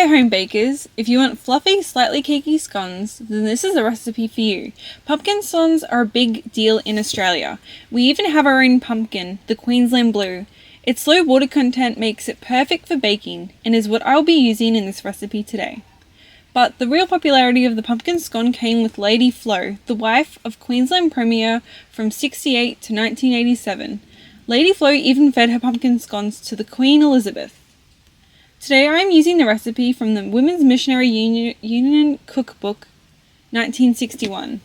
there, home bakers. If you want fluffy, slightly cakey scones, then this is a recipe for you. Pumpkin scones are a big deal in Australia. We even have our own pumpkin, the Queensland Blue. Its low water content makes it perfect for baking, and is what I'll be using in this recipe today. But the real popularity of the pumpkin scone came with Lady Flo, the wife of Queensland Premier from 1968 to 1987. Lady Flo even fed her pumpkin scones to the Queen Elizabeth. Today I am using the recipe from the Women's Missionary Union Cookbook, 1961.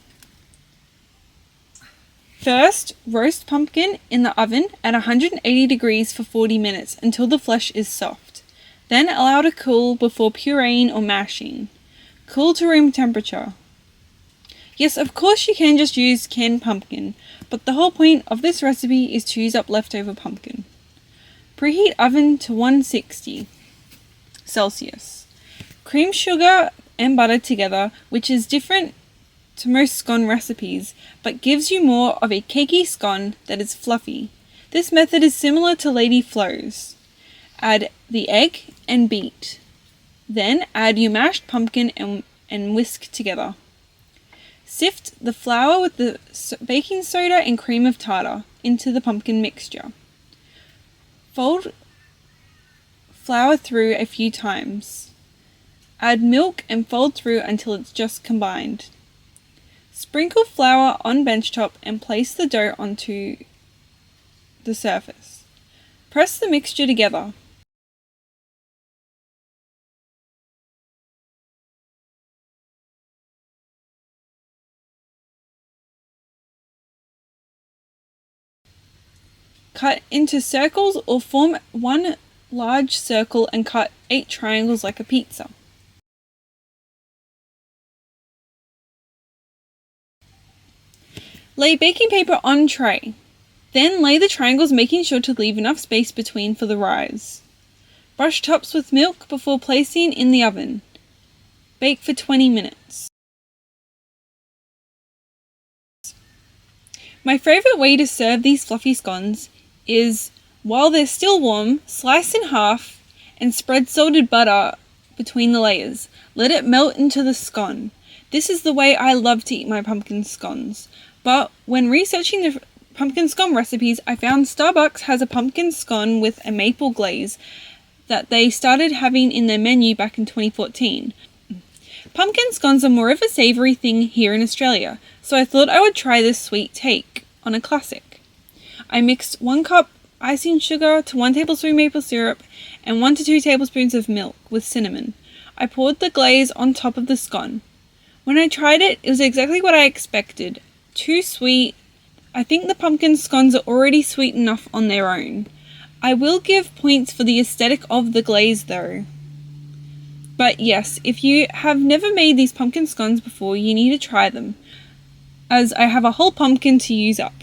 First, roast pumpkin in the oven at 180 degrees for 40 minutes until the flesh is soft. Then allow to cool before pureeing or mashing. Cool to room temperature. Yes, of course you can just use canned pumpkin, but the whole point of this recipe is to use up leftover pumpkin. Preheat oven to 160 Celsius. Cream sugar and butter together, which is different to most scone recipes, but gives you more of a cakey scone that is fluffy. This method is similar to Lady Flo's. Add the egg and beat. Then add your mashed pumpkin and whisk together. Sift the flour with the baking soda and cream of tartar into the pumpkin mixture. Fold flour through a few times. Add milk and fold through until it's just combined. Sprinkle flour on benchtop and place the dough onto the surface. Press the mixture together. Cut into circles or form one large circle and cut 8 triangles like a pizza. Lay baking paper on tray. Then lay the triangles, making sure to leave enough space between for the rise. Brush tops with milk before placing in the oven. Bake for 20 minutes. My favourite way to serve these fluffy scones is, while they're still warm, slice in half and spread salted butter between the layers. Let it melt into the scone. This is the way I love to eat my pumpkin scones. But when researching the pumpkin scone recipes, I found Starbucks has a pumpkin scone with a maple glaze that they started having in their menu back in 2014. Pumpkin scones are more of a savoury thing here in Australia, so I thought I would try this sweet take on a classic. I mixed 1 cup icing sugar to 1 tablespoon maple syrup and 1 to 2 tablespoons of milk with cinnamon. I poured the glaze on top of the scone. When I tried it, it was exactly what I expected. Too sweet. I think the pumpkin scones are already sweet enough on their own. I will give points for the aesthetic of the glaze though. But yes, if you have never made these pumpkin scones before, you need to try them, as I have a whole pumpkin to use up.